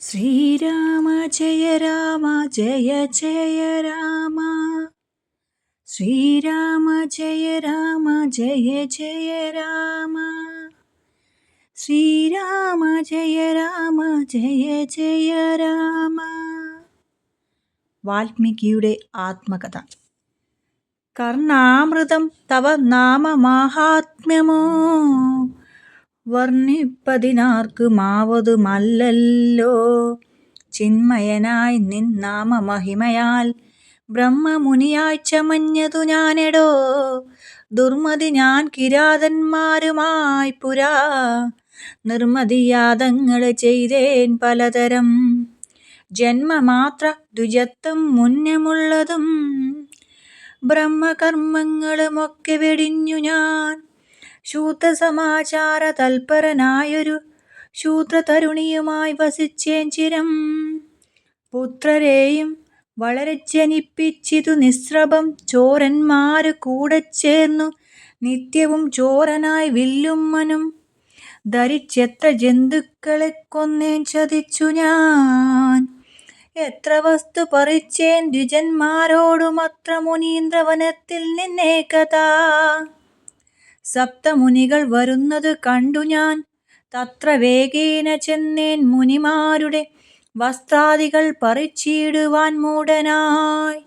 ശ്രീരാമ ജയ രാമ ജയ ജയ രാമ. ശ്രീരാമ ജയ രാമ ജയ ജയ രാമ. ശ്രീരാമ ജയ രാമ ജയ ജയ രാമ. വാൽമീകിയുടെ ആത്മകഥ. കർണാമൃതം തവ നാമമാഹാത്മ്യമോ വർണ്ണിപ്പതിനാർക്കുമാവതുമല്ലല്ലോ. ചിന്മയനായി നിൻ നാമമഹിമയാൽ ബ്രഹ്മമുനിയായി ചമഞ്ഞതു ഞാനെടോ. ദുർമതി ഞാൻ കിരാതന്മാരുമായി പുരാ നിർമതിയാതങ്ങൾ ചെയ്തേൻ പലതരം. ജന്മമാത്ര ദ്വിജത്വം മുന്നമുള്ളതും ബ്രഹ്മകർമ്മങ്ങളുമൊക്കെ വെടിഞ്ഞു ഞാൻ ശൂദ്രസമാചാര തൽപരനായൊരു ശൂദ്രതരുണിയുമായി വസിച്ചേൻ ചിരം. പുത്രരെയും വളരെ ജനിപ്പിച്ചിതു നിസ്രഭം ചോരന്മാര് കൂടെ ചേർന്നു നിത്യവും ചോരനായി വില്ലുമ്മനും ധരിച്ചെത്ര ജന്തുക്കളെ കൊന്നേൻ ചതിച്ചു ഞാൻ. എത്ര വസ്തു പറിച്ചേൻ ദ്വിജന്മാരോടുമത്ര മുനീന്ദ്രവനത്തിൽ നിന്നേകഥാ. സപ്തമുനികൾ വരുന്നത് കണ്ടു ഞാൻ തത്ര വേഗേന ചെന്നേൻ മുനിമാരുടെ വസ്ത്രാദികൾ പറിച്ചിടുവാൻ മൂഢനായി.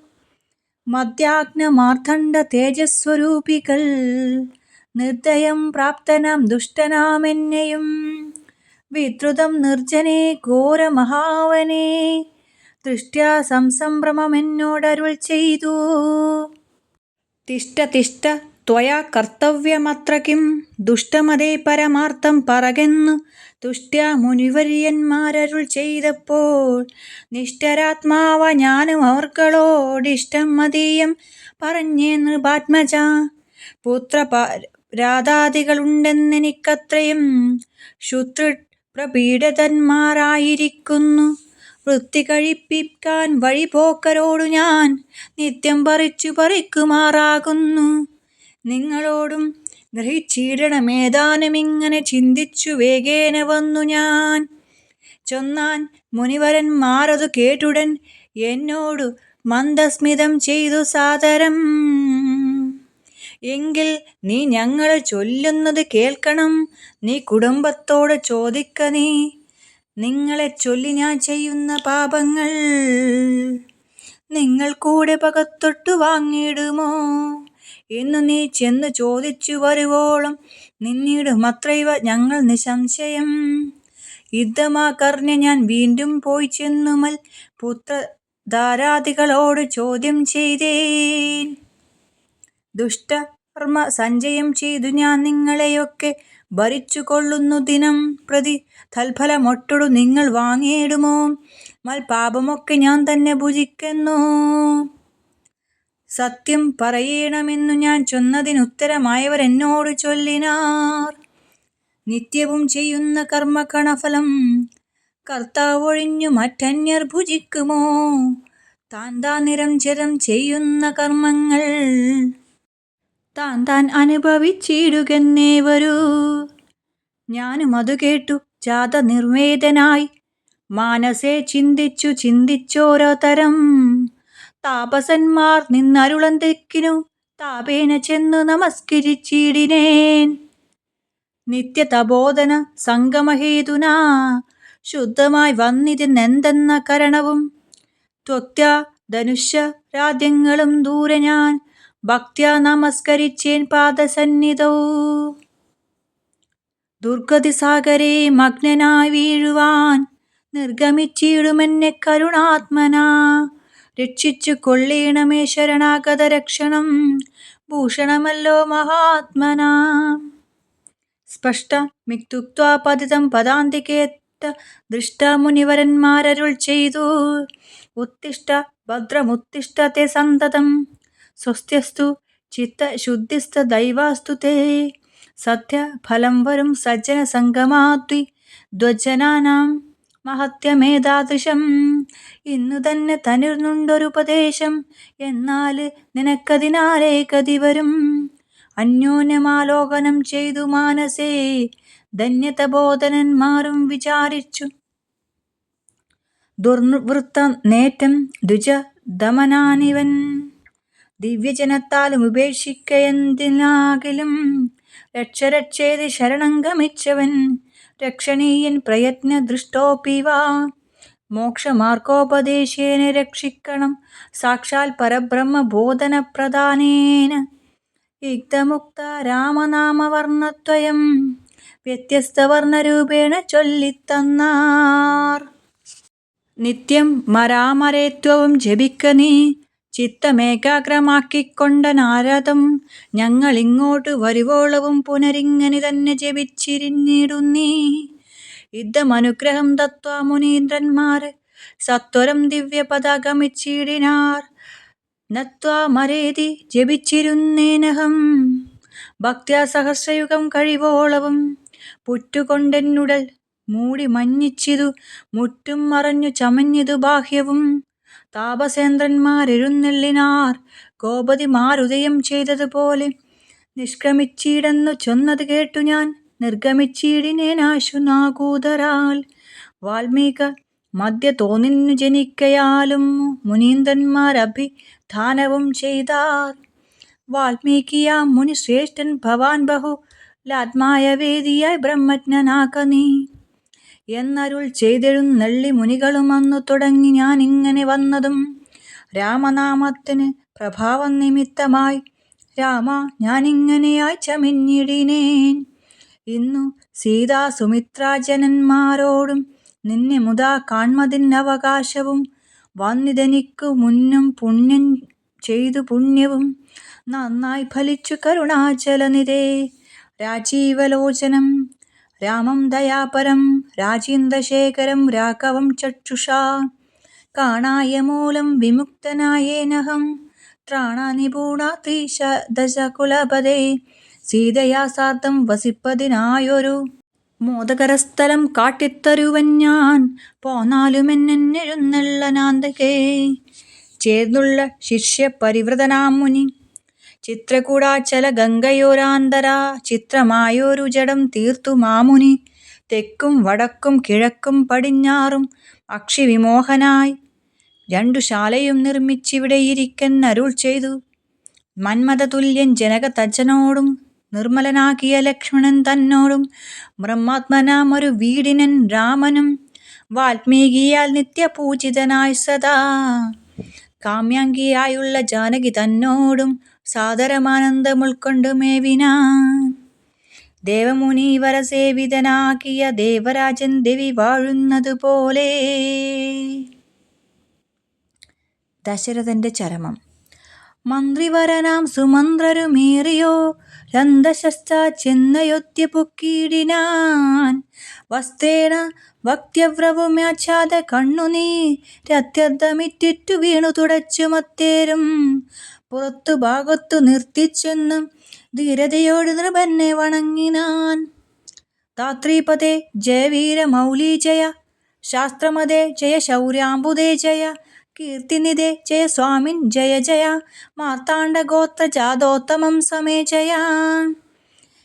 മധ്യാഹ്ന മാർത്തണ്ഡ തേജസ്വരൂപികൾ നിർദ്ദയം പ്രാപ്തനാം ദുഷ്ടനാമെന്നെയും വിദ്രുതം നിർജ്ജനെ ഘോരമഹാവനെ ദൃഷ്ട്യാ സംസംഭ്രമമെന്നോടരുൾ ചെയ്തു. തിഷ്ഠ തിഷ്ഠ ത്വയാ കർത്തവ്യമത്ര കിം ദുഷ്ടമതേ പരമാർത്ഥം പറകെന്നു തുഷ്ട്യാ മുനിവര്യന്മാരരുൾ ചെയ്തപ്പോൾ നിഷ്ഠരാത്മാവ ഞാനും അവർകളോടിഷ്ടം മതീയം പറഞ്ഞേ നൃപാത്മജ. പുത്രരാധാദികളുണ്ടെന്നെനിക്കത്രയും ശുത്രപ്രപീഡിതന്മാരായിരിക്കുന്നു. വൃത്തി കഴിപ്പിക്കാൻ വഴിപോക്കരോടു ഞാൻ നിത്യം പറിക്കുമാറാകുന്നു. നിങ്ങളോടും ഗ്രഹിച്ചിടണമേതാനുമിങ്ങനെ ചിന്തിച്ചു വേഗേന വന്നു ഞാൻ. ചൊന്നാൻ മുനിവരന്മാരതു കേട്ടുടൻ എന്നോടു മന്ദസ്മിതം ചെയ്തു സാദരം. എങ്കിൽ നീ ഞങ്ങൾ ചൊല്ലുന്നത് കേൾക്കണം. നീ കുടുംബത്തോട് ചോദിക്ക നീ നിങ്ങളെ ചൊല്ലി ഞാൻ ചെയ്യുന്ന പാപങ്ങൾ നിങ്ങൾ കൂടെ പകത്തൊട്ടു വാങ്ങിയിടുമോ എന്നു നീ ചെന്ന് ചോദിച്ചു വരുവോളം നിന്നിടുമത്രൈവ ഞങ്ങൾ നിസംശയം. യുദ്ധമാകർണ്യ ഞാൻ വീണ്ടും പോയി ചെന്നുമൽ പുത്രധാരാദികളോട് ചോദ്യം ചെയ്തേൻ. ദുഷ്ടകർമ്മ സഞ്ചയം ചെയ്തു ഞാൻ നിങ്ങളെയൊക്കെ ഭരിച്ചു കൊള്ളുന്നു ദിനം പ്രതി തൽഫലമൊട്ടൊടു നിങ്ങൾ വാങ്ങിയിടുമോ മൽപാപമൊക്കെ ഞാൻ തന്നെ ഭുജിക്കുന്നു. സത്യം പറയണമെന്നു ഞാൻ ചൊന്നതിനുത്തരമായവർ എന്നോട് ചൊല്ലിനാർ. നിത്യവും ചെയ്യുന്ന കർമ്മകണഫലം കർത്താവൊഴിഞ്ഞു മറ്റന്യർ ഭുജിക്കുമോ. താൻ താൻ നിരഞ്ജരം ചെയ്യുന്ന കർമ്മങ്ങൾ താൻ താൻ അനുഭവിച്ചിടുകെന്നേ വരൂ. ഞാനും അതു കേട്ടു ജാത നിർവേദനായി മാനസേ ചിന്തിച്ചോരോ തരം. താപസന്മാർ നിന്നരുളന്തിക്കിനു താപേന ചെന്നു നമസ്കരിച്ചിടിനേൻ. നിത്യതപോധന സംഗമഹേതുനാ ശുദ്ധമായി വന്നിതിനെന്തെന്ന കരണവും ത്വക്ത്യാ ധനുഷ്യ-രാദ്യങ്ങളും ദൂരെ ഞാൻ ഭക്ത്യാ നമസ്കരിച്ചേൻ പാദസന്നിധൗ. ദുർഗതിസാഗരേ മഗ്നനായി വീഴുവാൻ നിർഗമിച്ചിടുമെന്നെ കരുണാത്മനാ രക്ഷിച്ചു കൊള്ളേണമേ. ശരണാഗത രക്ഷണം ഭൂഷണമല്ലോ മഹാത്മനാ. സ്പഷ്ടമിത്യുക്ത്വാ പതിതം പദാന്തികേത്ത ദൃഷ്ടാ മുനിവരന്മാരരുൾ ചെയ്തു. ഉത്തിഷ്ഠ ഭദ്രമുത്തിഷ്ഠ തേ സന്തതം സ്വസ്ത്യസ്തു ചിത്തശുദ്ധിസ്തദൈവാസ്തു തേ. സത്യ ഫലം വരും സജ്ജന സംഗമാദ്വി ദ്വജനാനാം മഹത്യമേതാദൃശം. ഇന്നു തന്നെ തന്നിരുന്നുണ്ടൊരുപദേശം എന്നാല് നിനക്കതിനാലേ ഗതി വരും. അന്യോന്യമാലോകനം ചെയ്തു മാനസേ ധന്യതബോധനന്മാരും വിചാരിച്ചു ദുർവൃത്തം നേറ്റം ദ്വിജ ദമനാനിവൻ ദിവ്യജനത്താലും ഉപേക്ഷിക്കയെന്തിനാകിലും രക്ഷരക്ഷേതി ശരണം ഗമിച്ചവൻ രക്ഷണീയൻ പ്രയത്ന ദൃഷ്ടോപിവാ മോക്ഷമാർഗോപദേശേന രക്ഷിക്കണം സാക്ഷാൽ പരബ്രഹ്മബോധന പ്രധാനേന യുക്തമുക്ത രാമനാമവർണ്ണദ്വയം വ്യത്യസ്തവർണ്ണരൂപേണ ചൊല്ലിത്തന്നാർ. നിത്യം മരാമരേത്വവും ജപിക്ക നീ ചിത്തമേകാഗ്രമാക്കിക്കൊണ്ട നാരദം ഞങ്ങളിങ്ങോട്ട് വരുവോളവും പുനരിങ്ങനെ തന്നെ ജപിച്ചിരിഞ്ഞിടുന്നീ. യുദ്ധമനുഗ്രഹം തത്വാ മുനീന്ദ്രന്മാർ സത്വരം ദിവ്യപദഗമിച്ചിടിനാർ. നത്വാ മരേതി ജപിച്ചിരുന്നേനഹം ഭക്ത്യാ സഹസ്രയുഗം കഴിവോളവും പുറ്റുകൊണ്ടെന്നുടൽ മൂടി മഞ്ഞിച്ചിതു മുറ്റും മറഞ്ഞു ചമഞ്ഞിതു ബാഹ്യവും. താപസേന്ദ്രന്മാരെഴുന്നള്ളിനാർ ഗോപതിമാരുദയം ചെയ്തതുപോലെ നിഷ്ക്രമിച്ചിടെന്നു ചൊന്നത് കേട്ടു ഞാൻ നിർഗമിച്ചിടിനേനാശു നാകൂതരാൽ. വാൽമീക മധ്യ തോന്നിന്നു ജനിക്കയാലും മുനീന്ദ്രന്മാരഭിധാനവും ചെയ്താർ. വാൽമീകിയാം മുനിശ്രേഷ്ഠൻ ഭവാൻ ബഹുലാത്മായ വേദിയായി ബ്രഹ്മജ്ഞനാക നീ എന്നരുൾ ചെയ്തെഴുന്നള്ളി മുനികളും അന്നു തുടങ്ങി ഞാനിങ്ങനെ വന്നതും രാമനാമത്തിന് പ്രഭാവം നിമിത്തമായി. രാമ ഞാനിങ്ങനെയായി ചമിഞ്ഞിടിനേൻ ഇന്നു സീതാ സുമിത്രാജനന്മാരോടും നിന്നെ മുതാ കാൺമതിനവകാശവും വന്നിതെനിക്കു മുന്നും പുണ്യം ചെയ്തു പുണ്യവും നന്നായി ഫലിച്ചു കരുണാചലനിധേ. രാജീവലോചനം രാമം ദയാപരം രാജീന്ദ്രശേഖരം രാഘവം ചക്ഷുഷാ കാണായ മൂലം വിമുക്തനായേനഹം ത്രാണനിപൂണാത്രീശദശകുലപതേ. സീതയാ സാർദ്ധം വസിപ്പതിനായൊരു മോദകരസ്ഥലം കാട്ടിത്തരുവൻ ഞാൻ പോന്നാലുമെന്നെഴുന്നള്ളനാന്തകേ. ചേർന്നുള്ള ശിഷ്യ പരിവൃതനാം മുനി ചിത്രകൂടാചല ഗംഗയോരാന്തരാ ചിത്രമായൊരു ജഡം തീർത്തു മാമുനി തെക്കും വടക്കും കിഴക്കും പടിഞ്ഞാറും അക്ഷിവിമോഹനായി രണ്ടു ശാലയും നിർമ്മിച്ചിവിടെയിരിക്കൻ അരുൾ ചെയ്തു. മന്മഥതുല്യൻ ജനകതച്ചനോടും നിർമ്മലനാകിയ ലക്ഷ്മണൻ തന്നോടും ബ്രഹ്മാത്മനാം ഒരു വീടിനൻ രാമനും വാൽമീകിയാൽ നിത്യപൂജിതനായി സദാ കാമ്യാംഗിയായുള്ള ജാനകി തന്നോടും സാദരമാനന്ദമുൾക്കൊണ്ടു മേവിനാൻ. ദേവമുനീവരസേവിതനാകിയ ദേവരാജൻ ദേവി വാഴുന്നതുപോലെ. ദശരഥന്റെ ചരമം. മന്ത്രിവരനാം സുമന്ത്രരുമേറിയോ രന്തശസ്ത ചെന്നയോധ്യ പുക്കിടിനാൻ. വസ്ത്രേണ വക്ത്യവ്രവുമാച്ഛാദ കണ്ണുനീരത്യർത്ഥമിറ്റിറ്റു വീണു തുടച്ചു മത്തേരും പുറത്തു ഭാഗത്തു നിർത്തിച്ചെന്നും ധീരതയോട് നൃപനെ വണങ്ങിനാൻ. ധാത്രീപദേ ജയ വീരമൗലി ജയ ശാസ്ത്രമതേ ജയ ശൗര്യാംബുദേ ജയ കീർത്തിനിധേ ജയ സ്വാമിൻ ജയ ജയ മാർത്താണ്ഡഗോത്ര ജാതോത്തമം സമേ ജയ.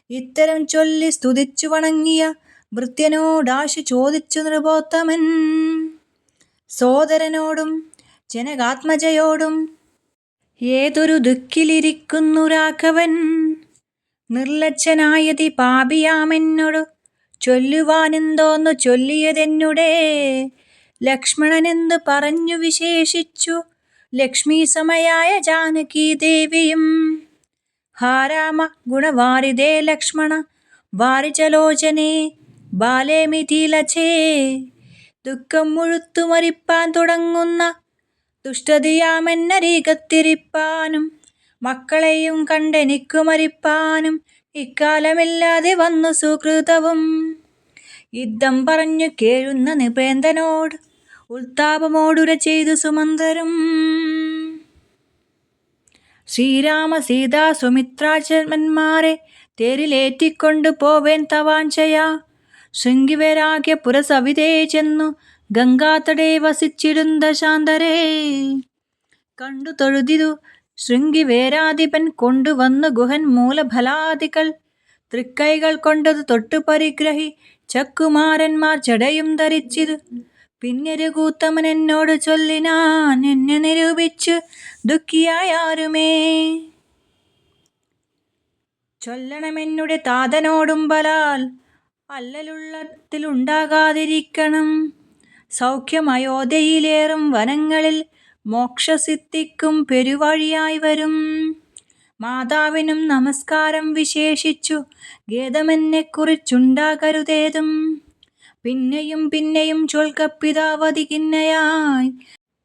ഇത്തരം ചൊല്ലി സ്തുതിച്ചു വണങ്ങിയ ഭൃത്യനോടാശു ചോദിച്ചു നൃപോത്തമൻ സോദരനോടും ജനകാത്മജയോടും ഏതൊരു ദുഃഖിലിരിക്കുന്നു രാഘവൻ നിർലജ്ജനായതി പാപിയാമെന്നോടു ചൊല്ലുവാനെന്തോന്നു ചൊല്ലിയതെന്നുടേ. ലക്ഷ്മണനെന്നു പറഞ്ഞു വിശേഷിച്ചു ലക്ഷ്മീ സമയായ ജാനകീ ദേവിയും. ഹാ രാമ ഗുണവാരിതേ ലക്ഷ്മണ വാരിജലോചനേ ബാലേ മിഥിലജേ. ദുഃഖം മുഴുത്തു മരിപ്പാൻ തുടങ്ങുന്ന ദുഷ്ടതയാമെന്നരികത്തിരിപ്പാനും മക്കളെയും കണ്ടെനിക്കു മരിപ്പാനും ഇക്കാലമില്ലാതെ വന്നു സുകൃതവും. യുദ്ധം പറഞ്ഞു കേഴുന്ന നിപേന്ദ്രനോട് ഉൽത്താപമോടുര ചെയ്തു സുമന്ത്രരും. ശ്രീരാമ സീതാ സുമിത്രാചന്മാരെ തേരിലേറ്റിക്കൊണ്ടു പോവേൻ തവാഞ്ചയാ. ശൃംഗിവരാഗ്യ പുരസവിതേ ചെന്നു ഗംഗാതടേ വസിച്ചിടുന്ന ശാന്തരേ. കണ്ടു തൊഴുതിതു ശൃംഗിവേരാധിപൻ കൊണ്ടുവന്നു ഗുഹൻ മൂലഫലാദികൾ തൃക്കൈകൾ കൊണ്ടതു തൊട്ടു പരിഗ്രഹി ചക്കുമാരന്മാർ ജടയും ധരിച്ചിതു പിന്നൊരു കൂത്തമൻ എന്നോട് ചൊല്ലിനാൻ, എന്നെ നിരൂപിച്ചു ദുഃഖിയായ ആരുമേ ചൊല്ലണമെന്നുടെ താതനോടും ബലാൽ അല്ലലുള്ളത്തിലുണ്ടാകാതിരിക്കണം. സൗഖ്യമയോധ്യയിലേറും വനങ്ങളിൽ മോക്ഷസിദ്ധിക്കും പെരുവഴിയായി വരും. മാതാവിനും നമസ്കാരം വിശേഷിച്ചു ഖേദമെന്നെക്കുറിച്ചുണ്ടാകരുതേതും. പിന്നെയും പിന്നെയും ചൊൽക പിതാവതി ഖിന്നയായി,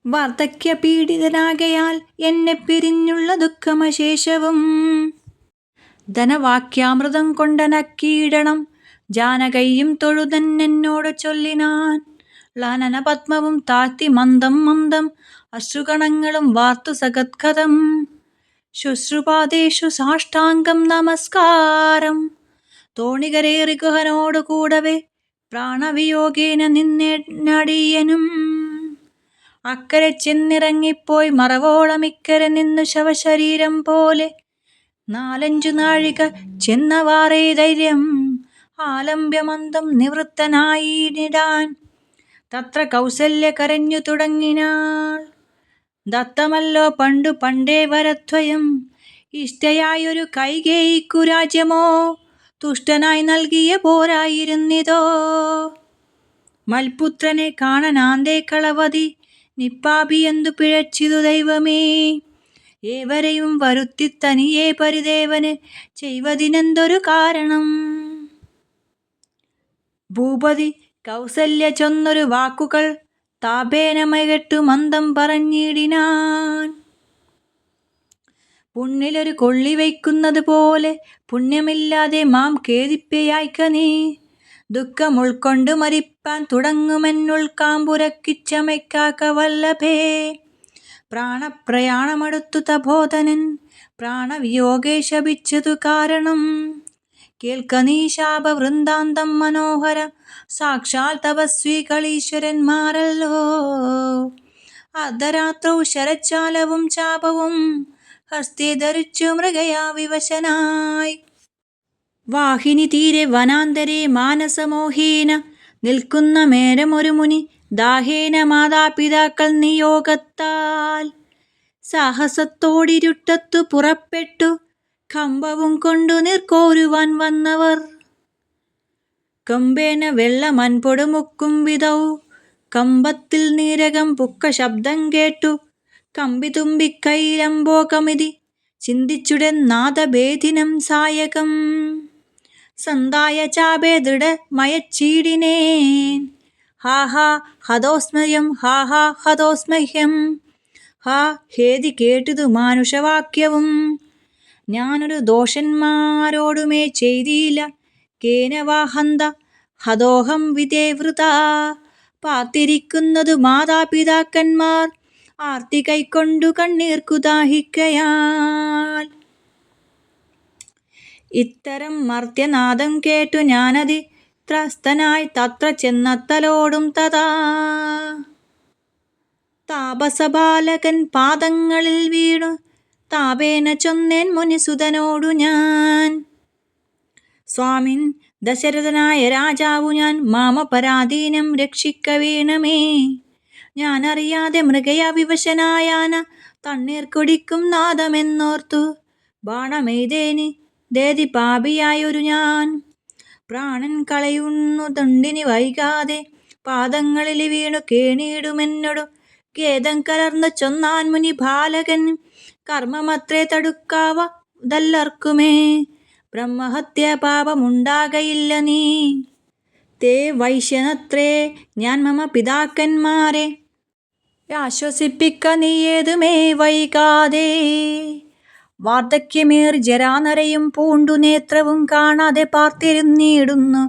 വാർദ്ധക്യപീഡിതനാകയാൽ എന്നെ പിരിഞ്ഞുള്ള ദുഃഖമശേഷവും. ധനവാക്യാമൃതം കൊണ്ടനക്കീടണം ജാനകയ്യും തൊഴുതെന്നോട് ചൊല്ലിനാൻ. ലാനനപത്മവും താഴ്ത്തി മന്ദം മന്ദം അശ്രുകണങ്ങളും വാർത്തു സഗദ്ഗതം. ശുശ്രുപാദേഷു സാഷ്ടാംഗം നമസ്കാരം. തോണികരേറി ഗുഹനോടു കൂടവേ പ്രാണവിയോഗേന നിന്നടിയനും. അക്കരെ ചെന്നിറങ്ങിപ്പോയി മറവോളമിക്കരെ നിന്നു ശവശരീരം പോലെ. 4-5 നാഴിക ചെന്നവാറേ ധൈര്യം ആലംബ്യമന്ദം നിവൃത്തനായിടാൻ. തത്ര കൗസല്യ കരഞ്ഞു തുടങ്ങിനാൾ. ദത്തമല്ലോ പണ്ടു പണ്ടേ വരദ്വയം, ഇഷ്ടയായൊരു കൈകേയിക്കു രാജ്യമോ തുഷ്ടനായി നൽകിയ പോരായിരുന്നിതോ. മൽപുത്രനെ കാണനാന്തേ കളവതി നിപ്പാപിയെന്തു പിഴച്ചിതു ദൈവമേ. ഏവരെയും വരുത്തി തനിയെ പരിദേവന് ചെയ്വതിനെന്തൊരു കാരണം. ഭൂപതി കൗസല്യ ചൊന്നൊരു വാക്കുകൾ താപേനമകെട്ടു മന്ദം പറഞ്ഞിടിനാൻ. പുണ്ണിലൊരു കൊള്ളി വയ്ക്കുന്നത് പോലെ പുണ്യമില്ലാതെ മാം ഖേദിപ്പയായിക്ക നീ. ദുഃഖം ഉൾക്കൊണ്ടു മരിപ്പാൻ തുടങ്ങുമെന്നുൾക്കാമ്പുരക്കിച്ചമയ്ക്കാക്ക വല്ലഭേ. പ്രാണപ്രയാണമടുത്തു തപോധനൻ പ്രാണവിയോഗേ ശപിച്ചതു കാരണം. കേൾക്ക നീ ശാപവൃന്ദാന്തം മനോഹര, സാക്ഷാൽ തപസ്വി കളീശ്വരന്മാരല്ലോ. അർദ്ധരാത്രൗ ശരച്ചാലവും ചാപവും ഹസ്തേ ധരിച്ചു മൃഗയാ വിവശനായി. വാഹിനി തീരെ വനാന്തരെ മാനസമോഹേന നിൽക്കുന്ന മേരം ഒരു മുനി ദാഹേന മാതാപിതാക്കൾ നിയോഗത്താൽ സാഹസത്തോടിരുട്ടത്തു പുറപ്പെട്ടു കമ്പവും കൊണ്ടു നീർക്കോരുവാൻ വന്നവർ. കമ്പേന വെള്ളമൻപൊടുമുക്കും വിധൗ കമ്പത്തിൽ നീരകം പുക്ക ശബ്ദം കേട്ടു കമ്പിതുമ്പിക്കൈലംബോകമിതി ചിന്തിച്ചുടൻ നാദഭേദിനം സായകം. സന്ധായ ചാപേ ദൃഢമയച്ചീടിനേൻ, ഹാ ഹാ ഹതോസ്മയം ഹാ ഹാ ഹതോസ്മഹ്യം. ഹാ ഹേതി കേട്ടിതു മാനുഷവാക്യവും ഞാനൊരു ദോഷന്മാരോടുമേ ചെയ്തില്ല. കേനവാ ഹന്ത ഹതോഹം വിദേവൃതാ. പാർത്തിരിക്കുന്നതു മാതാപിതാക്കന്മാർ ആർത്തി കൈക്കൊണ്ടു കണ്ണീർക്കു ദാഹിക്കയാൽ. ഇത്തരം മർത്യനാദം കേട്ടു ഞാനതി ത്രസ്തനായി തത്ര ചെന്നത്തലോടും തഥാ. താപസബാലകൻ പാദങ്ങളിൽ വീണു താപേന ചൊന്നേൻ മുനിസുതനോടു ഞാൻ. സ്വാമിൻ ദശരഥനായ രാജാവു ഞാൻ, മാമപരാധീനം രക്ഷിക്ക വേണമേ. ഞാനറിയാതെ മൃഗയാ വിവശനായാന തണ്ണീർ കുടിക്കും നാദമെന്നോർത്തു ബാണമെയ്തേനി ദേതി പാപിയായൊരു ഞാൻ. പ്രാണൻ കളയുന്നു ദണ്ഡിനി വൈകാതെ പാദങ്ങളിൽ വീണു കേണിയിടുമെന്നോടു ഖേദം കലർന്നു ചൊന്നാൻ മുനി ബാലകൻ. കർമ്മമത്രേ തടുക്കാവ ദല്ലർക്കുമേ, ബ്രഹ്മഹത്യ പാപമുണ്ടാകയില്ല നീ. തേ വൈശ്യനത്രേ ഞാൻ മമ പിതാക്കന്മാരെ, ആശ്വസിപ്പിക്ക നീ ഏതുമേ വൈകാതെ. വാർദ്ധക്യമേറി ജരാനരയും പൂണ്ടു നേത്രവും കാണാതെ പാർത്തിരുന്നിടുന്നു.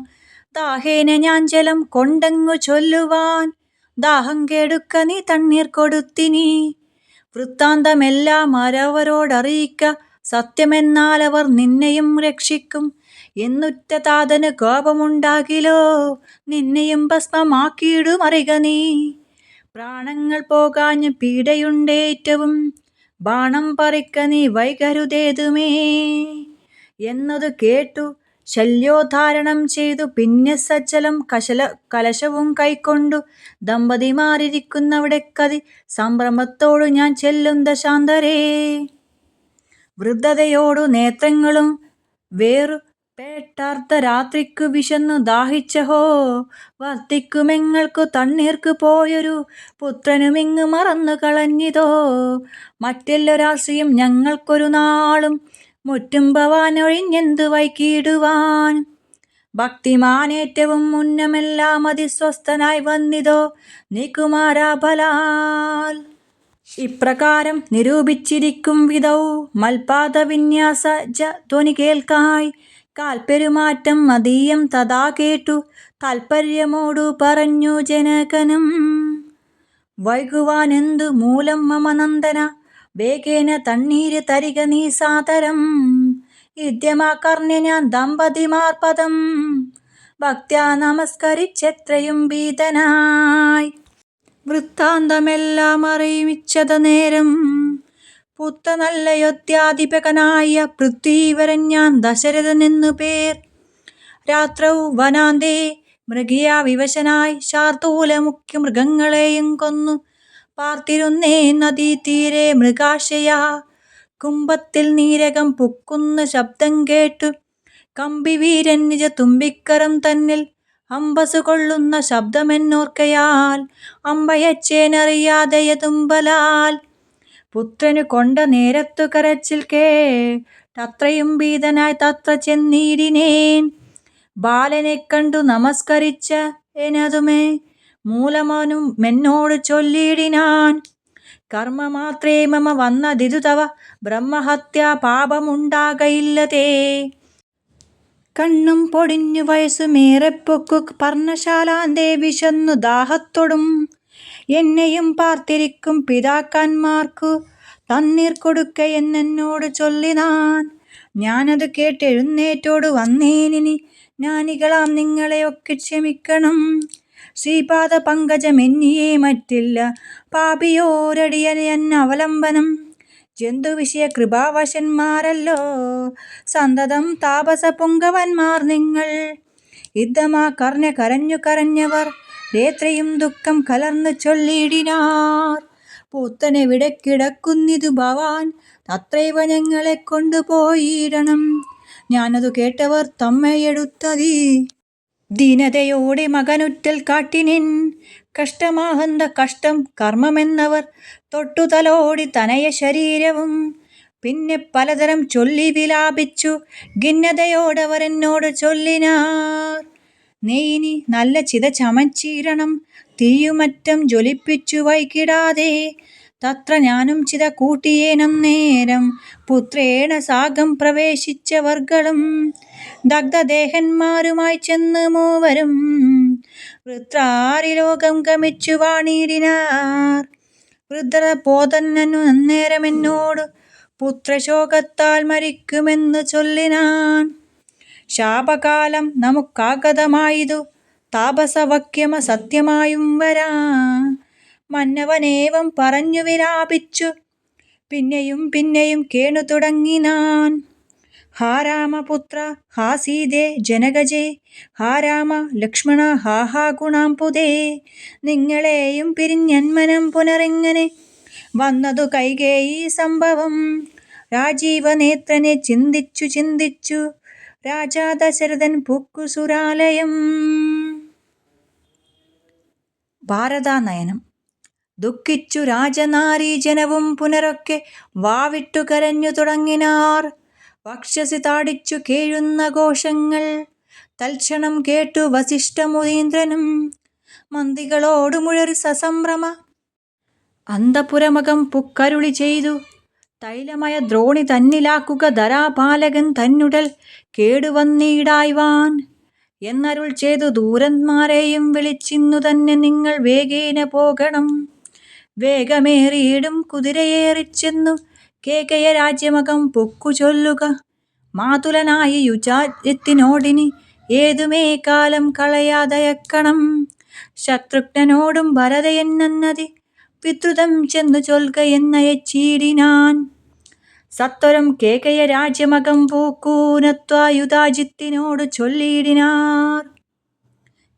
ദാഹേന ഞാൻ ജലം കൊണ്ടങ്ങു ചൊല്ലുവാൻ, ദാഹം കെടുക്ക നീ തണ്ണീർ കൊടുത്തിനി. വൃത്താന്തമെല്ലാം അവരോടറിയിക്ക, സത്യമെന്നാൽ അവർ നിന്നെയും രക്ഷിക്കും. എന്നുറ്റ താതന് കോപമുണ്ടാകിലോ നിന്നെയും ഭസ്മമാക്കിയിടുമറിക നീ. പ്രാണങ്ങൾ പോകാഞ്ഞു പീഡയുണ്ടേറ്റവും ബാണം പറിക്ക നീ വൈകരുതേതുമേ. എന്നതു കേട്ടു ശല്യോദ്ധാരണം ചെയ്തു പിന്നെ സജ്ജലം കലശവും കൈക്കൊണ്ടു ദമ്പതിമാരിയ്ക്കുന്നവിടെ കതി സംഭ്രമത്തോടു ഞാൻ ചെല്ലും ദശാന്തരേ. വൃദ്ധതയോടു നേത്രങ്ങളും വേറുപേട്ടർദ്ധരാത്രിക്കു വിശന്നു ദാഹിച്ചഹോ വർത്തിക്കുമെങ്ങൾക്കു തണ്ണീർക്കു പോയൊരു പുത്രനുമിങ്ങു മറന്നു കളഞ്ഞിതോ മറ്റെല്ലൊരാശ്രയം ഞങ്ങൾക്കൊരു നാളും മുറ്റും ഭവാനൊഴിഞ്ഞെന്തു വൈകിടുവാൻ. ഭക്തിമാനേറ്റവും മുന്നമെല്ലാം അതിസ്വസ്ഥനായി വന്നിതോ നീ കുമാരാ ബലാൽ. ഇപ്രകാരം നിരൂപിച്ചിരിക്കും വിധൗ മൽപാദവിന്യാസ ധ്വനി കേൾക്കായി കാൽപ്പെരുമാറ്റം മതീയം തഥാ കേട്ടു താൽപര്യമോടു പറഞ്ഞു ജനകനും. വൈകുവാനെന്തു മൂലം മമ നന്ദന വേഗേന തണ്ണീര് തരിക നീ സാദരം. ഇദ്യമാകർണ്യ ഞാൻ ദമ്പതിമാർ പദം ഭക്ത്യാ നമസ്കരിച്ചെത്രയും ഭീതനായി. വൃത്താന്തമെല്ലാം അറിയിച്ചത നേരം പുത്ര നല്ല യോധ്യാധിപകനായ പൃഥ്വീവരൻ ഞാൻ ദശരഥനെന്നു പേർ. രാത്രൗ വനാന്തേ മൃഗയാ വിവശനായി ശാർദൂല മുഖ്യ മൃഗങ്ങളെയും കൊന്നു പാർത്തിരുന്നേ നദീതീരെ മൃഗാശയാ. കുംഭത്തിൽ നീരകം പുക്കുന്ന ശബ്ദം കേട്ടു കമ്പിവീരൻ നിജ തുമ്പിക്കരം തന്നിൽ അമ്പസു കൊള്ളുന്ന ശബ്ദമെന്നോർക്കയാൽ അമ്പയച്ചേനറിയാതെയതുമ്പലാൽ. പുത്രനു കൊണ്ട നേരത്തു കരച്ചിൽ കേട്ടത്രയും ഭീതനായി തത്ര ചെന്നിടിനേൻ. ബാലനെ കണ്ടു നമസ്കരിച്ച എനതുമേ മൂലമനുമെന്നോടു ചൊല്ലിടിനാൻ. കർമ്മമാത്രേ മമ വന്നതിതു തവ ബ്രഹ്മഹത്യാ പാപമുണ്ടാകയില്ലതേ. കണ്ണും പൊടിഞ്ഞു വയസ്സുമേറെപ്പൊക്കു പർണശാലാന്തേ വിശന്നു ദാഹത്തൊടും എന്നെയും പാർത്തിരിക്കും പിതാക്കന്മാർക്കു തണ്ണീർ കൊടുക്കയെന്നോടു ചൊല്ലിനാൻ. ഞാനതു കേട്ടെഴുന്നേറ്റോടു വന്നേനിനി ജ്ഞാനികളാം നിങ്ങളെയൊക്കെ ക്ഷമിക്കണം. ശ്രീപാദ പങ്കജമെന്നിയേ മറ്റില്ല പാപിയോരടിയനവലംബനം. ജന്തുവിഷയ കൃപാവശന്മാരല്ലോ സന്തതം താപസ പുങ്കവന്മാർ നിങ്ങൾ. യുദ്ധമാകർണ്യ കരഞ്ഞു കരഞ്ഞവർ നേത്രയും ദുഃഖം കലർന്നു ചൊല്ലിടിനാർ. പുത്രനെവിടെ കിടക്കുന്നിതു ഭവാൻ തത്രൈവ ഞങ്ങളെ കൊണ്ടുപോയിടണം. ഞാനതു കേട്ടവർ തമ്മയെടുത്തതി ദീനതയോടെ മകനുറ്റൽ കാട്ടിനെൻ. കഷ്ടമാഹന്ത കഷ്ടം കർമ്മമെന്നവർ തൊട്ടു തലോടി തനയ ശരീരവും പിന്നെ പലതരം ചൊല്ലി വിലാപിച്ചു ഖിന്നതയോടവരെന്നോടു ചൊല്ലിനാർ. നീ ഇനി നല്ല ചിത ചമച്ചിടണം തീയുമറ്റം ജ്വലിപ്പിച്ചു വൈകിടാതെ. തത്ര ഞാനും ചിത കൂട്ടിയേനന്നേരം പുത്രേണ സാഗം പ്രവേശിച്ചവർകളും ദഗ്ധദേഹന്മാരുമായി ചെന്ന് മൂവരും വൃത്രാരിലോകം ഗമിച്ചു വാണിടിനാർ. വൃദ്ധത പോതന്നനു അന്നേരമെന്നോടു പുത്രശോകത്താൽ മരിക്കുമെന്നു ചൊല്ലിനാൻ. ശാപകാലം നമുക്കാഗതമായിതു താപസവക്യമ സത്യമായും വരാ. മന്നവനേവം പറഞ്ഞു വിലാപിച്ചു പിന്നെയും പിന്നെയും കേണു തുടങ്ങിനാൻ. ഹാ രാമപുത്ര ഹാ സീതേ ജനകജേ ഹാ രാമ ലക്ഷ്മണ ഹാ ഹാ ഗുണാംബുധേ. നിങ്ങളെയും പിരിഞ്ഞന്മനം പുനറിങ്ങനെ വന്നതു കൈകേയീ സംഭവം. രാജീവനേത്രനെ ചിന്തിച്ചു ചിന്തിച്ചു രാജാ ദശരഥൻ പുക്കു സുരാലയം. ഭാരതാനയനം. ദുഃഖിച്ചു രാജനാരീജനവും പുനരൊക്കെ വാവിട്ടു കരഞ്ഞു തുടങ്ങിനാർ. വക്ഷസി താടിച്ചു കേഴുന്ന ഘോഷങ്ങൾ തൽക്ഷണം കേട്ടു വസിഷ്ഠ മുനീന്ദ്രനും മന്ത്രികളോടു മുഴറി സസംഭ്രമ അന്തപുരമകം പുക്കരുളി ചെയ്തു. തൈലമയ ദ്രോണി തന്നിലാക്കുക ധരാപാലകൻ തന്നുടൽ കേടുവന്നിടായ്വാൻ എന്നരുൾ ചെയ്തു ദൂരന്മാരെയും വിളിച്ചിന്നു തന്നെ നിങ്ങൾ വേഗേന പോകണം. വേഗമേറിയിടും കുതിരയേറിച്ചെന്നു കേകയ രാജ്യമകം പൊക്കു ചൊല്ലുക. മാതുലനായ യുജാര്യത്തിനോടിനി ഏതുമേ കാലം കളയാതയക്കണം. ശത്രുഘ്നനോടും ഭരതയെന്നതി വിദ്രുതം ചെന്നു ചൊൽക എന്നയച്ചിടിനാൻ. സത്വരം കേകയ രാജ്യമകം പൂക്കൂനത്വായുധാജിത്തിനോട് ചൊല്ലിയിടിനാർ.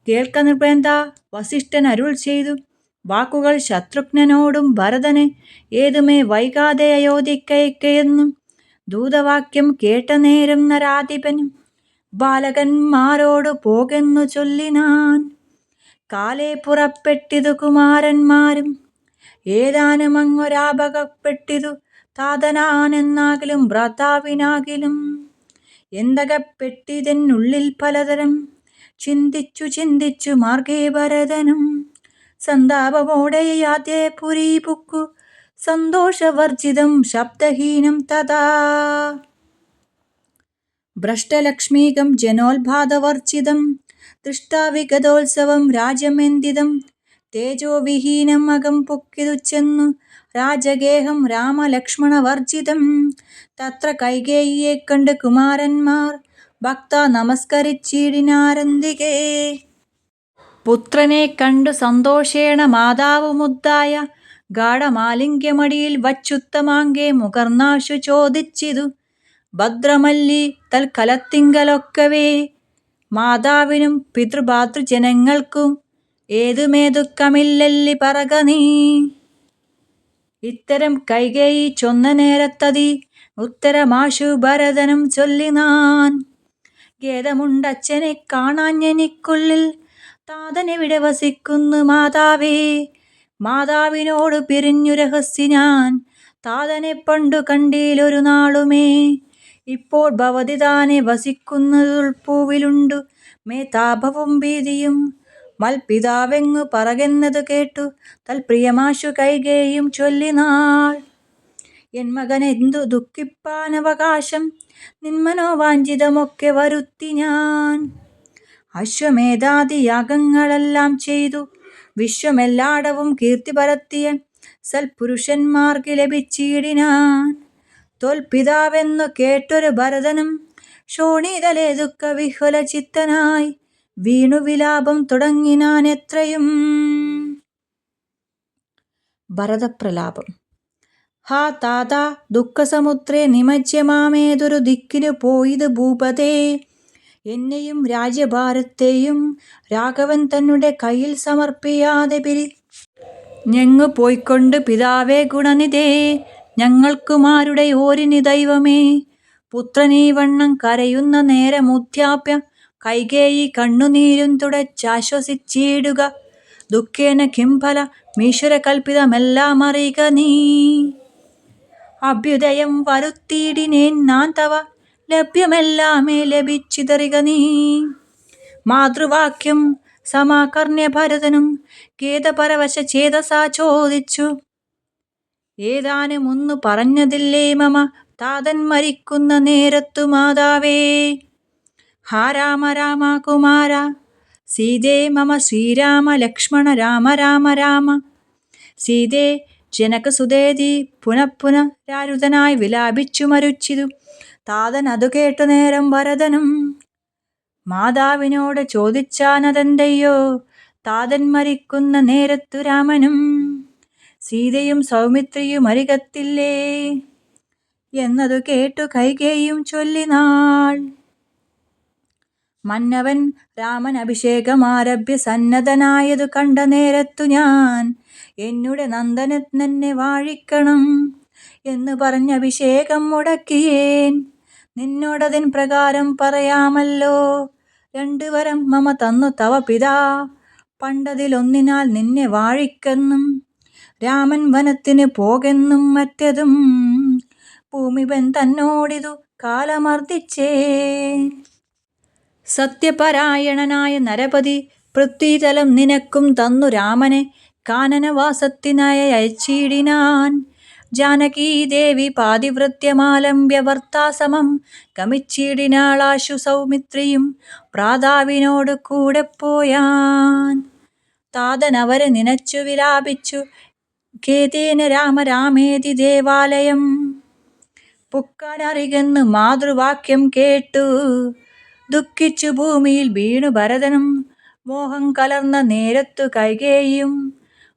കേൾക്ക നൃപേന്ദ, വസിഷ്ഠൻ അരുൾ ചെയ്തു വാക്കുകൾ ശത്രുഘ്നനോടും ഭരതനെ, ഏതുമേ വൈകാതെ അയോധ്യയ്ക്കയക്കയെന്നും. ദൂതവാക്യം കേട്ട നേരം നരാധിപനും ബാലകന്മാരോട് പോകെന്നു ചൊല്ലിനാൻ. കാലേ പുറപ്പെട്ടിതു കുമാരന്മാരും ഏതാനും അങ്ങൊരാപകപ്പെട്ടിതു താതനാനെന്നാകിലും ഭ്രാതാവിനാകിലും. എന്തകപ്പെട്ടിതെന്നുള്ളിൽ പലതരം ചിന്തിച്ചു ചിന്തിച്ചു മാർഗേ ഭരതനും. സന്താപമോടെ യാത്യപുരി പുക്കു സന്തോഷവർജിതം ശബ്ദഹീനം തഥാ. ഭ്രഷ്ടലക്ഷ്മീകം ജനോത്പാദവർജിതം ദൃഷ്ടാ വിഗതോത്സവം രാജ്യമെന്തിതം. തേജോവിഹീനം അകം പൊക്കിതു ചെന്നു രാജഗേഹം രാമലക്ഷ്മണവർജിതം. തത്ര കൈകേയിയെ കണ്ട് കുമാരന്മാർ ഭക്ത നമസ്കരിച്ചിടിനാരന്തികേ. പുത്രനെ കണ്ടു സന്തോഷേണ മാതാവുമുദ്ധായ ഗാഢമാലിംഗ്യമടിയിൽ വച്ചുത്തമാംഗേ മുകർന്നാശു ചോദിച്ചിതു ഭദ്രമല്ലി തൽക്കലത്തിങ്കലൊക്കവേ. മാതാവിനും പിതൃഭാതൃജനങ്ങൾക്കും ഏതുമേ ദുഃഖമില്ലല്ലി പറക നീ. ഇത്തരം കൈകേയി ചൊന്ന നേരത്തതി ഉത്തരമാശു ഭരതനും ചൊല്ലിനാൻ. ഖേദമുണ്ടച്ഛനെ കാണാഞ്ഞെനിക്കുള്ളിൽ, താതനെവിടെ വസിക്കുന്നു മാതാവേ. മാതാവിനോട് പിരിഞ്ഞു രഹസ്യനാൻ, താതനെ പണ്ടു കണ്ടീലൊരു നാളുമേ. ഇപ്പോൾ ഭവതി താനെ വസിക്കുന്നതുൾപ്പൂവിലുണ്ടു മേ താപവും ഭീതിയും. മൽപിതാവെങ്ങു പറകെന്നതു കേട്ടു തൽപ്രിയമാശു കൈകേയും ചൊല്ലിനാൾ. എൻ മകനെന്തു ദുഃഖിപ്പാനവകാശം, നിന്മനോവാഞ്ചിതമൊക്കെ വരുത്തി ഞാൻ. അശ്വമേധാദി യാഗങ്ങളെല്ലാം ചെയ്തു വിശ്വമെല്ലാടവും കീർത്തി പരത്തിയ സൽപുരുഷന്മാർക്ക് ലഭിച്ചിടിനാൻ. ത്വൽപിതാവെന്നു കേട്ടൊരു ഭരതനും ശോണിതലേ ദുഃഖവിഹ്വല ചിത്തനായി വീണു വിലാപം തുടങ്ങിനാൻ എത്രയും. ഭരതപ്രലാപം. ഹാ താതാ, ദുഃഖസമുദ്രേ നിമജ്യമാമേതൊരു ദിക്കിനു പോയിതു ഭൂപതേ. എന്നെയും രാജ്യഭാരത്തെയും രാഘവൻ തന്നുടെ കയ്യിൽ സമർപ്പിയാതെ ഞങ്ങു പോയിക്കൊണ്ട് പിതാവേ ഗുണനിധേ. ഞങ്ങൾക്കുമാരുടെ ഓരിനി ദൈവമേ. പുത്രനീ വണ്ണം കരയുന്ന നേരമുദ്ധ്യാപ്യ കൈകേയി കണ്ണുനീരും തുടച്ചാശ്വസിച്ചിടുക. ദുഃഖേന കിംഫല മീശ്വരകൽപ്പിതമെല്ലാം അറിയുക നീ. അഭ്യുദയം വരുത്തിയിടിനേൻ നാൻ തവ, ലഭ്യമെല്ലാമേ ലഭിച്ചിതറിക നീ. മാതൃവാക്യം സമാകർണ്യ ഭരതനും ഖേദപരവശ ചേതസാ ചോദിച്ചു. ഏതാനുമൊന്നു പറഞ്ഞതില്ലേ മമ താതൻ മരിക്കുന്ന നേരത്തു മാതാവേ. ഹാ രാമ രാമ കുമാര സീതേ മമ ശ്രീരാമ ലക്ഷ്മണ രാമ രാമ രാമ. സീതേ ജനകസുതേതി പുനഃപുനരാരുതനായി വിലാപിച്ചു മരിച്ചിതു. താതൻ അതു കേട്ടു നേരം ഭരതനും മാതാവിനോട് ചോദിച്ചാനതെന്തയ്യോ. താതൻ മരിക്കുന്ന നേരത്തു രാമനും സീതയും സൗമിത്രിയും അരികത്തില്ലേ എന്നതു കേട്ടു കൈകേയും ചൊല്ലിനാൾ. മന്നവൻ രാമൻ അഭിഷേകമാരഭ്യ സന്നദ്ധനായതു കണ്ട നേരത്തു ഞാൻ എന്നുടെ നന്ദനെന്നെ വാഴിക്കണം എന്നു പറഞ്ഞ് അഭിഷേകം മുടക്കിയേൻ. നിന്നോടതിൻ പ്രകാരം പറയാമല്ലോ. 2 വരം മമ തന്നു തവ പിതാ, പണ്ടതിലൊന്നിനാൽ നിന്നെ വാഴിക്കെന്നും രാമൻ വനത്തിന് പോകെന്നും മറ്റതും ഭൂമിപൻ തന്നോടിതു കാലമർദ്ദിച്ചേ. സത്യപരായണനായ നരപതി പൃഥ്വിതലം നിനക്കും തന്നു രാമനെ കാനനവാസത്തിനായി അയച്ചിടിനാൻ. ജാനകീദേവി പാതിവൃത്യമാലംബ്യ ഭർത്താസമം ഗമിച്ചിടിനാളാശു സൗമിത്രിയും ഭ്രാതാവിനോട് കൂടെ പോയാൻ. താതൻ അവരെ നിനച്ചു വിലാപിച്ചു ഖേദേന രാമ രാമേതി ദേവാലയം പുക്കാനറികെന്നു മാതൃവാക്യം കേട്ടു. ദുഃഖിച്ചു ഭൂമിയിൽ വീണു ഭരതനും മോഹം കലർന്ന നേരത്തു കൈകേയും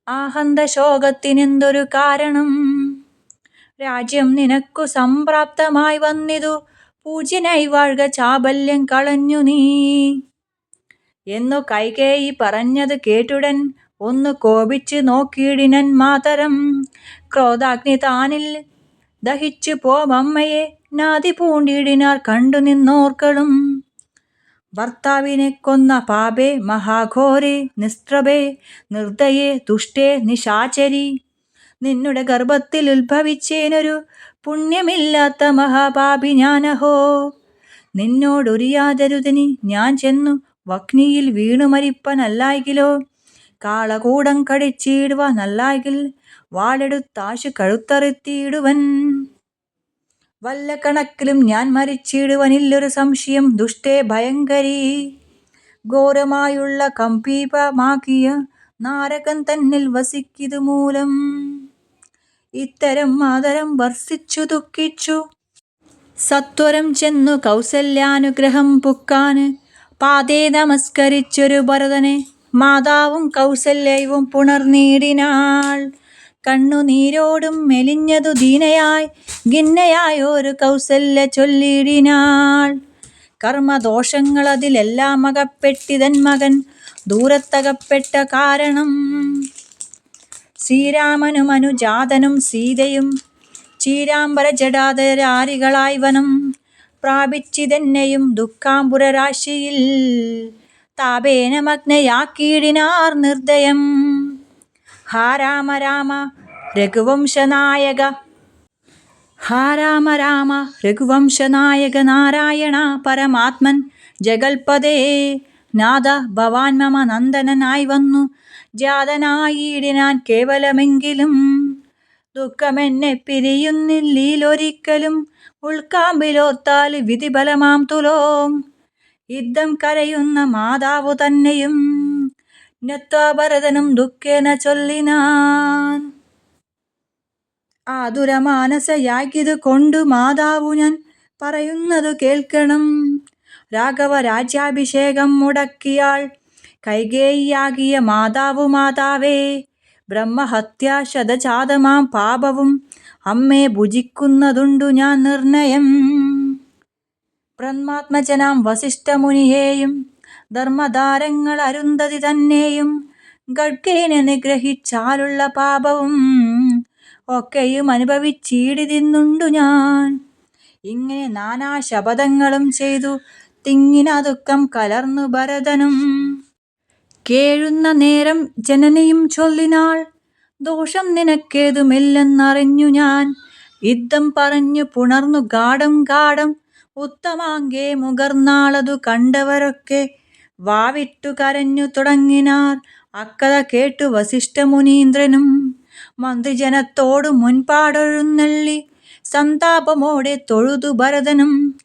ആഹന്ത ശോകത്തിനെന്തൊരു കാരണം. രാജ്യം നിനക്കു സംപ്രാപ്തമായി വന്നിതു, പൂജ്യനായി വാഴ്ക ചാബല്യം കളഞ്ഞു നീ എന്നു കൈകേയി പറഞ്ഞത് കേട്ടുടൻ ഒന്നു കോപിച്ചു നോക്കിയിടിനൻ മാതരം. ക്രോധാഗ്നി താനിൽ ദഹിച്ചു പോമമ്മയെ നാദി പൂണ്ടിടിനാർ കണ്ടു നിന്നോർക്കളും. ഭർത്താവിനെ കൊന്ന പാപേ മഹാഘോരേ നിസ്ത്രഭേ നിർദ്ദയേ ദുഷ്ടേ നിശാചരി, നിന്നുടെ ഗർഭത്തിൽ ഉത്ഭവിച്ചേനൊരു പുണ്യമില്ലാത്ത മഹാപാപി ഞാനഹോ. നിന്നോടൊരിയാതരുതിനി ഞാൻ ചെന്നു വഗ്നിയിൽ വീണു മരിപ്പനല്ലായികിലോ, കാളകൂടം കടിച്ചിടുവ നല്ലായിൽ വാളെടുത്താശു കഴുത്തറുത്തിയിടുവൻ. വല്ല കണക്കിലും ഞാൻ മരിച്ചിടുവനില്ലൊരു സംശയം ദുഷ്ടേ ഭയങ്കരീ, ഘോരമായുള്ള കമ്പീപമാകിയ നാരകൻ തന്നിൽ വസിക്കിതു മൂലം. ഇത്തരം മാതരം വർഷിച്ചു ദുഃഖിച്ചു സത്വരം ചെന്നു കൗസല്യാനുഗ്രഹം പുക്കാന്, പാദേ നമസ്കരിച്ചൊരു ഭരതനെ മാതാവും കൗസല്യവും പുണർനീടിനാൾ. കണ്ണുനീരോടും മെലിഞ്ഞതു ദീനയായി ഖിന്നയായൊരു കൗസല്യ ചൊല്ലിടിനാൾ. കർമ്മദോഷങ്ങൾ അതിലെല്ലാം അകപ്പെട്ടിതൻ മകൻ ദൂരത്തകപ്പെട്ട കാരണം. ശ്രീരാമനും അനുജാതനും സീതയും ചീരാംബര ജടാധരാരികളായി വനം പ്രാപിച്ചിതെന്നെയും ദുഃഖാംബുരരാശിയിൽ താപേന മഗ്നയാക്കിയിടിനാർ നിർദ്ദയം. ഹാ രാമ രാമ രഘുവംശനായക, ഹാ രാമ രാമ രഘുവംശനായക, നാരായണ പരമാത്മൻ ജഗൽപദേ നാഥ ഭവാൻ മമ നന്ദനനായി വന്നു ജാതനായിടിനാൻ കേവലമെങ്കിലും. ദുഃഖമെന്നെ പിരിയുന്നില്ലൊരിക്കലും, ഉൾക്കാമ്പിലോർത്താൽ വിധിബലമാം തുലോം. യുദ്ധം കരയുന്ന മാതാവു തന്നെയും ജ്ഞാത്വാ ഭരതനും ദുഃഖേന ചൊല്ലിനാൻ. ആതുരമാനസയാക്കിതു കൊണ്ടു മാതാവു ഞാൻ പറയുന്നതു കേൾക്കണം. രാഘവ രാജ്യാഭിഷേകം മുടക്കിയാൾ കൈകേയിയാകിയ മാതാവു മാതാവേ, ബ്രഹ്മഹത്യാ ശതജാതമാം പാപവും അമ്മേ ഭുജിക്കുന്നതുണ്ടു ഞാൻ നിർണയം. ബ്രഹ്മാത്മജനാം വസിഷ്ഠമുനിയെയും ധർമ്മധാരങ്ങൾ അരുന്ധതി തന്നെയും ഖഡ്ഗേന നിഗ്രഹിച്ചാലുള്ള പാപവും ഒക്കെയും അനുഭവിച്ചിടിതിന്നുണ്ടു ഞാൻ. ഇങ്ങനെ നാനാ ശപഥങ്ങളും ചെയ്തു തിങ്ങിന ദുഃഖം കലർന്നു ഭരതനും. കേഴുന്ന നേരം ജനനിയും ചൊല്ലിനാൾ, ദോഷം നിനക്കേതുമില്ലെന്നറിഞ്ഞു ഞാൻ. യുദ്ധം പറഞ്ഞു പുണർന്നു ഗാഢം ഗാഢം ഉത്തമാംഗേ മുകർന്നാളതു കണ്ടവരൊക്കെ വാവിട്ടു കരഞ്ഞു തുടങ്ങിനാർ. അക്കഥ കേട്ടു വസിഷ്ഠമുനീന്ദ്രനും മന്ത്രിജനത്തോടു മുൻപാടെഴുന്നള്ളി സന്താപമോടെ തൊഴുതു ഭരതനും.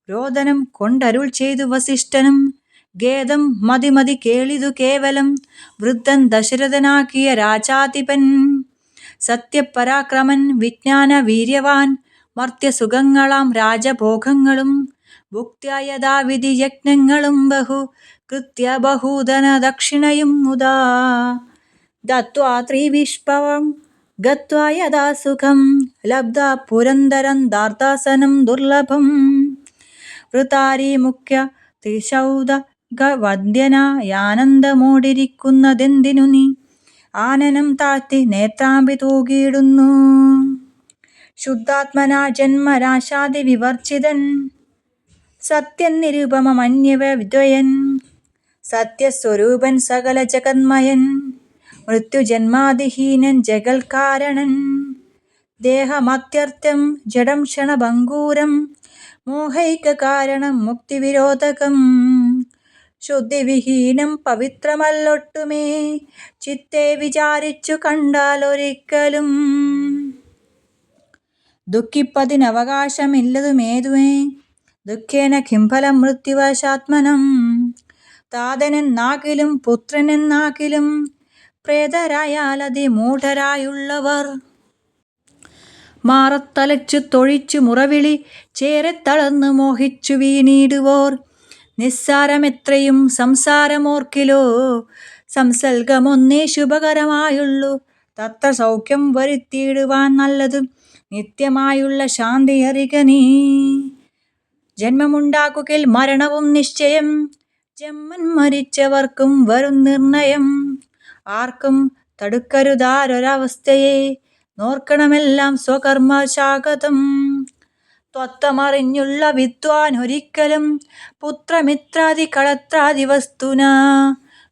രോദനം കൊണ്ടരുൾ ചെയ്തു വസിഷ്ഠനും, ഖേദം മതി മതി കേളിതു കേവലം. വൃദ്ധൻ ദശരഥനാക്കിയ രാജാധിപൻ സത്യപരാക്രമൻ വിജ്ഞാന വീര്യവാൻ, മർത്യസുഖങ്ങളാം രാജഭോഗങ്ങളും ഭുക്ത്യാ യഥാവിധി യജ്ഞങ്ങളും ബഹു കൃത്യ ബഹൂധന ദക്ഷിണയും മുദാ ദത്വാ ത്രിവിഷ്പവം ഗത്വാ യഥാ സുഖം ലബ്ധ്വാ പുരന്ദരം ധാർത്താസനം ദുർലഭം. വൃതാരി മുഖ്യ ത്രിശൗദകവന്ദ്യനായാനന്ദമോടിരിക്കുന്നതെന്തിനു നീ ആനനം താഴ്ത്തി നേത്രാമ്പി തൂകിയിടുന്നു. ശുദ്ധാത്മനാ ജന്മനാശാദി വിവർജിതൻ സത്യനിരുപമന്യവ വിദ്വയൻ, സത്യസ്വരൂപൻ സകല ജഗന്മയൻ, മൃത്യുജന്മാദിഹീനൻ ജഗൽകാരണൻ. ദേഹമത്യർത്ഥം ജഡം ക്ഷണഭംഗൂരം, മോഹൈക കാരണം മുക്തിവിരോധകം. ശുദ്ധിവിഹീനം പവിത്രമല്ലൊട്ടുമേ, ചിത്തെ വിചാരിച്ചു കണ്ടാലൊരിക്കലും. ദുഃഖിപ്പതിനവകാശമില്ലതുമേതുമേ, ദുഃഖേന കിംഫലം മൃത്യുവശാത്മനം. താതനെന്നാകിലും പുത്രനെന്നാകിലും പ്രേതരായാലതിമൂഢരായുള്ളവർ മാറത്തലച്ചു തൊഴിച്ചു മുറവിളി ചേരെ തളർന്നു മോഹിച്ചു വീണിടുവോർ. നിസ്സാരമെത്രയും സംസാരമോർക്കിലോ, സംസൽഗമൊന്നേ ശുഭകരമായുള്ളു തത്ര സൗഖ്യം വരുത്തിയിടുവാൻ നല്ലതു നിത്യമായുള്ള ശാന്തി അറിക നീ. ജന്മമുണ്ടാകുകിൽ മരണവും നിശ്ചയം, ജന്മൻ മരിച്ചവർക്കും വരും നിർണയം. ആർക്കും തടുക്കരുതാരൊരവസ്ഥയെ, നോർക്കണമെല്ലാം സ്വകർമ്മശാഗതം. ത്വത്തമറിഞ്ഞുള്ള വിദ്വാൻ ഒരിക്കലും പുത്രമിത്രാദി കളത്രാദി വസ്തുന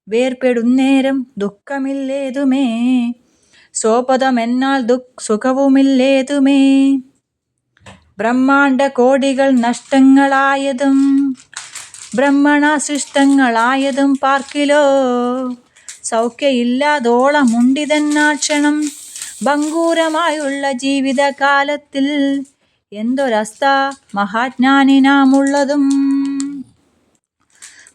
വേർപെടുന്നേരം ദുഃഖമില്ലേതുമേ, സ്വപദമെന്നാൽ സുഖവുമില്ലേതുമേ. ബ്രഹ്മാണ്ഡ കോടികൾ നഷ്ടങ്ങളായതും ബ്രഹ്മണ സൃഷ്ടങ്ങളായതും പാർക്കിലോ, സൗഖ്യയില്ലാതോളമുണ്ടിതന്നാക്ഷണം ഭംഗൂരമായുള്ള ജീവിതകാലത്തിൽ. എന്തൊരസ്ഥ മഹാജ്ഞാനിനാമുള്ളതും,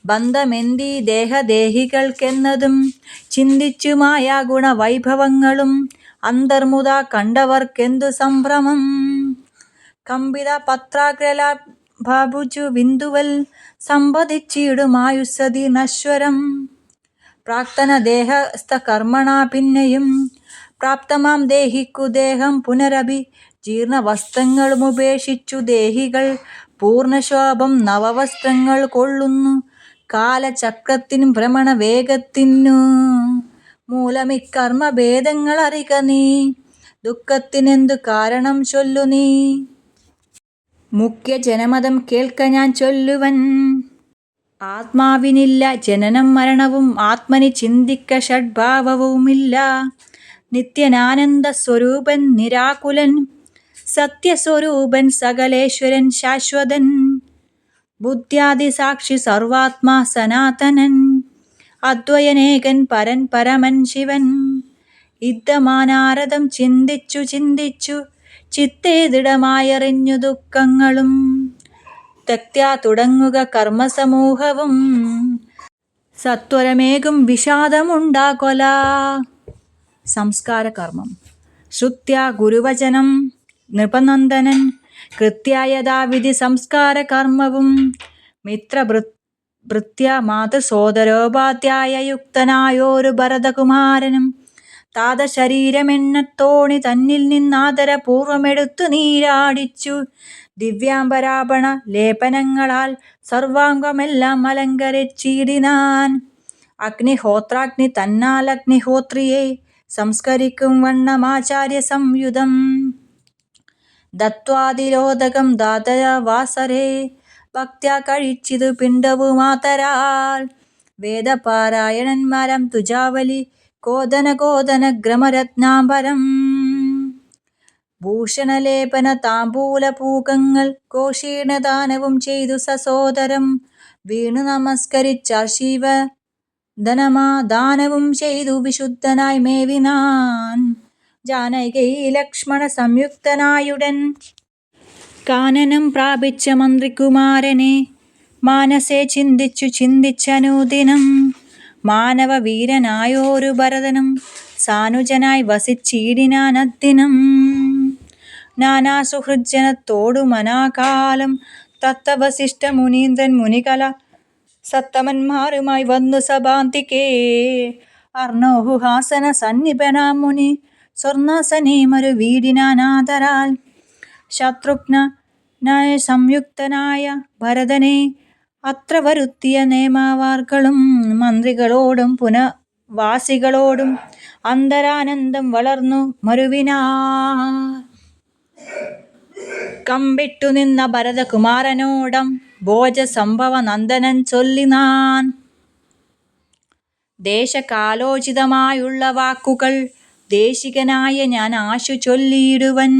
ബന്ധമെന്തി ദേഹദേഹികൾക്കെന്നതും ചിന്തിച്ചു മായാഗുണവൈഭവങ്ങളും അന്തർമുത കണ്ടവർക്കെന്തു സംഭ്രമം. കമ്പിത പത്രാഗ്രലഭുജു ബിന്ദുവൽ സമ്പതിച്ചിടുമായുസ്സതി നശ്വരം. പ്രാക്തന ദേഹസ്ഥ കർമ്മണ പിന്നെയും പ്രാപ്തമാം ദേഹിക്കു ദേഹം പുനരഭി ജീർണവസ്ത്രങ്ങളുമുപേക്ഷിച്ചു ദേഹികൾ പൂർണ്ണശോഭം നവവസ്ത്രങ്ങൾ കൊള്ളുന്നു. കാലചക്രത്തിൻ ഭ്രമണവേഗത്തിനു മൂലമിക്കർമ്മഭേദങ്ങളറിക നീ, ദുഃഖത്തിനെന്തു കാരണം ചൊല്ലു നീ. മുഖ്യ ജനമതം കേൾക്ക ഞാൻ ചൊല്ലുവൻ, ആത്മാവിനില്ല ജനനം മരണവും ആത്മനി ചിന്തിക്ക ഷഡ്ഭാവവുമില്ല. നിത്യനാനന്ദ സ്വരൂപൻ നിരാകുലൻ സത്യസ്വരൂപൻ സകലേശ്വരൻ ശാശ്വതൻ. ബുദ്ധ്യാദിസാക്ഷി സർവാത്മാ സനാതനൻ, അദ്വയനേകൻ പരൻ പരമൻ ശിവൻ. യുദ്ധമാനാരദം ചിന്തിച്ചു ചിന്തിച്ചു ചിത്തേ ദൃഢമായറിഞ്ഞു ദുഃഖങ്ങളും ത്യക്ത്യാ തുടങ്ങുക കർമ്മസമൂഹവും. സത്വരമേകും വിഷാദമുണ്ടാകൊല. സംസ്കാര കർമ്മം. ശ്രുത്യാ ഗുരുവചനം നൃപനന്ദനൻ കൃത്യാ യഥാവിധി സംസ്കാര കർമ്മവും. മിത്രഭൃത്യ മാതൃസോദരോപാധ്യായയുക്തനായോരു ഭരതകുമാരനും താതശരീരമെണ്ണത്തോണി തന്നിൽ നിന്നാദരപൂർവമെടുത്തു നീരാടിച്ചു ദിവ്യാംബരാഭണ ലേപനങ്ങളാൽ സർവാംഗമെല്ലാം അലങ്കരിച്ചിടിനാൻ. അഗ്നിഹോത്രാഗ്നി തന്നാൽ അഗ്നിഹോത്രിയെ സംസ്കരിക്കും വണ്ണമാചാര്യ സംയുതം. ദത്വാതിലോദകം ധാതവാസരേ ഭക്ത്യാ കഴിച്ചിതു പിണ്ഡവുമാതരാൽ. വേദപാരായണന്മാരം തുജാവലി കോദന കോദന ഗ്രമരത്നാംബരം. ഭൂഷണലേപന താംബൂലപൂകങ്ങൾ ഘോഷീണദാനവും ചെയ്തു സസോദരം. വീണു നമസ്കരിച്ചാൽ ശിവദാനവും ചെയ്തു വിശുദ്ധനായി മേവിനാൻ. ജാനകി ലക്ഷ്മണ സംയുക്തനായുടൻ കാനനം പ്രാപിച്ച മന്ത്രികുമാരനെ മാനസേ ചിന്തിച്ചു ചിന്തിച്ചനുദിനം. മാനവ വീരനായോരു ഭരതനും സാനുജനായി വസിച്ചിടിനാൻ അദ്ദിനം. നാനാ സുഹൃജ്ജനത്തോടു മനാകാലം തത്ത വസിഷ്ഠ മുനീന്ദ്രൻ മുനികല സത്തമന്മാരുമായി വന്നു സഭാന്തികേ. അർണോഹുഹാസന സന്നിപനാം മുനി സ്വർണാസനേ മരു വീടിനാനാദരാൽ. ശത്രുഘ്നായ സംയുക്തനായ ഭരതനെ അത്ര വരുത്തിയ നേമാവാർകളും മന്ത്രികളോടും പുനവാസികളോടും അന്തരാനന്ദം വളർന്നു മരുവിനാൽ. കമ്പിട്ടു നിന്ന ഭരതകുമാരനോടം ഭോജ സംഭവ നന്ദനൻ ചൊല്ലിനാൻ. ദേശകാലോചിതമായുള്ള വാക്കുകൾ ദേശികനായ ഞാൻ ആശു ചൊല്ലിയിടുവൻ.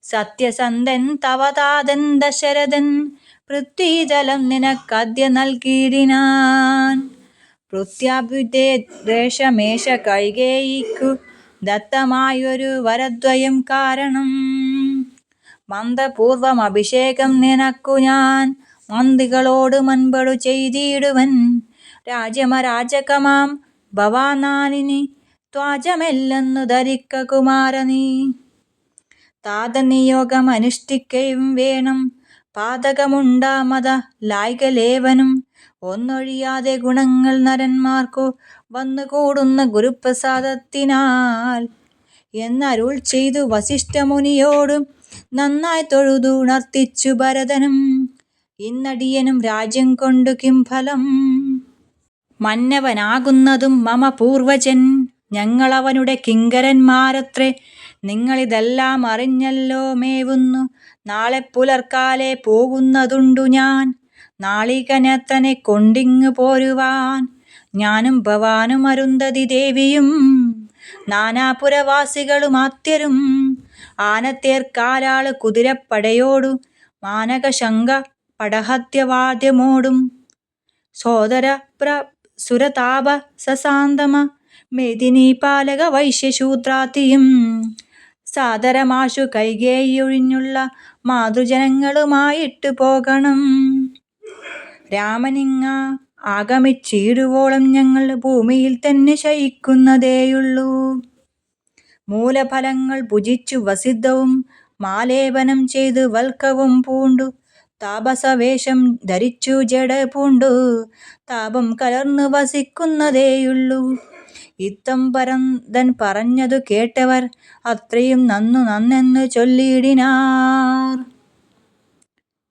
സത്യസന്ധൻ തവതാതൻ ദശരഥൻ പൃഥ്വീജലം നിനക്കദ്യ നൽകിയിടിനാൻ. പൃഥ്വ്യാഭ്യുദ്ദേശമേഷ കൈകേയിക്കു ദത്തമായൊരു വരദ്വയം കാരണം. മന്ത്രപൂർവം അഭിഷേകം നിനക്കു ഞാൻ മന്ത്രികളോട് മൻപടു ചെയ്തിടുവൻ. രാജ്യമരാജകമാം ഭവാനാനിനി ത്വാജമെല്ലെന്നു ധരിക്ക കുമാരനീ. താതനിയോഗം അനുഷ്ഠിക്കയും വേണം പാതകമുണ്ടാമത ലായ്കലേവനും ഒന്നൊഴിയാതെ ഗുണങ്ങൾ നരന്മാർക്കു വന്നുകൂടുന്ന ഗുരുപ്രസാദത്തിനാൽ എന്നരുൾ ചെയ്തു വസിഷ്ഠമുനിയോടും നന്നായി തൊഴുതുണർത്തിച്ചു ഭരതനും. ഇന്നടിയനും രാജ്യം കൊണ്ടു കിംഫലം? മന്നവനാകുന്നതും മമ പൂർവജൻ, ഞങ്ങളവനുടെ കിങ്കരന്മാരത്രേ. നിങ്ങളിതെല്ലാം അറിഞ്ഞല്ലോ മേവുന്നു. നാളെ പുലർക്കാലെ പോകുന്നതുണ്ടു ഞാൻ, നാളികനേത്രനെ കൊണ്ടിങ്ങു പോരുവാൻ. ഞാനും ഭവാനും അരുന്ധതി ദേവിയും നാനാപുരവാസികളുമാത്യരും ആനത്തേർക്കാലാള് കുതിരപ്പടയോടു മാനകശങ്ക പടഹത്യവാദ്യമോടും സോദരപ്രസുരതാപ സസാന്തമ മേദിനീപാലക വൈശ്യശൂദ്രാതിയും സാദരമാശു കൈകേയിയൊഴിഞ്ഞുള്ള മാതൃജനങ്ങളുമായിട്ടു പോകണം. രാമനിങ്ങ ആഗമിച്ചിടുവോളം ഞങ്ങൾ ഭൂമിയിൽ തന്നെ ശയിക്കുന്നതേയുള്ളൂ. മൂലഫലങ്ങൾ ഭുജിച്ചു വസിദ്ധവും മാലേപനം ചെയ്തു വൽക്കവും പൂണ്ടു താപസവേഷം ധരിച്ചു ജട പൂണ്ടു താപം കലർന്നു വസിക്കുന്നതേയുള്ളൂ. ഇത്തം ഭരതൻ പറഞ്ഞതു കേട്ടവർ അത്രയും നന്നെന്നു ചൊല്ലിയിടിനാർ.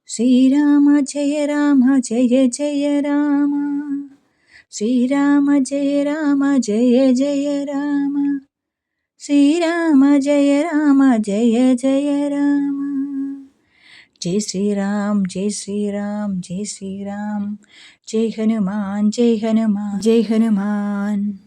ശ്രീരാമ ജയ രാമ ജയ ജയ രാമ, ശ്രീരാമ ജയ രാമ ജയ ജയ രാമ, ശ്രീരാമ ജയ രാമ ജയ ജയ രാമ. ജയ് ശ്രീറാം ജയ് ശ്രീറാം ജയ് ശ്രീറാം. ജയ് ഹനുമാൻ ജയ് ഹനുമാൻ ജയ് ഹനുമാൻ.